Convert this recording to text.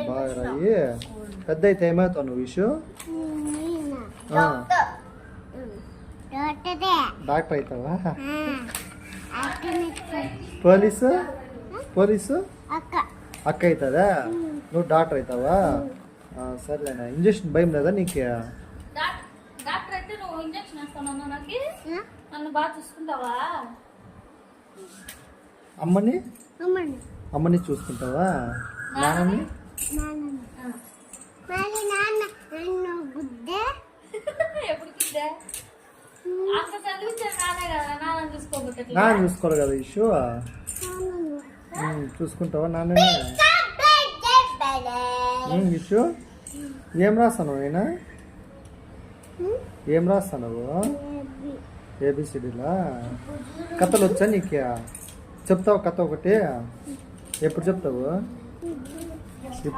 బాగా రాయి. పెద్ద అయితే ఏమవుతావు నువ్వు విషు? డాక్టర్ అవుతావా? పోలీసు పోలీసు అక్క అవుతుందా? నువ్వు డాక్టర్ అవుతావా? సర్లేనా. ఇంజక్షన్ భయం లేదా నీకు? డాక్టర్ అయితే నువ్వు ఇంజక్షన్ వేస్తాను నాకు, నన్ను బాగా చూసుకుంటావా? అమ్మని చూసుకుంటావా? నాన్నని ఎప్పుడు గుద్దా? అంత చదివించారు నానే కదా, నాన్న చూసుకోకపోతే నాన్న చూసుకోరు కదా ఇష్యూ. చూసుకుంటావా నాన్నని? ఇష్యూ ఏం రాస్తాను అయినా? ఏం రాస్తాను? ఏబిసిడీలా? కథలు వచ్చా నీకు? చెప్తావు కథ ఒకటి? ఎప్పుడు చెప్తావు?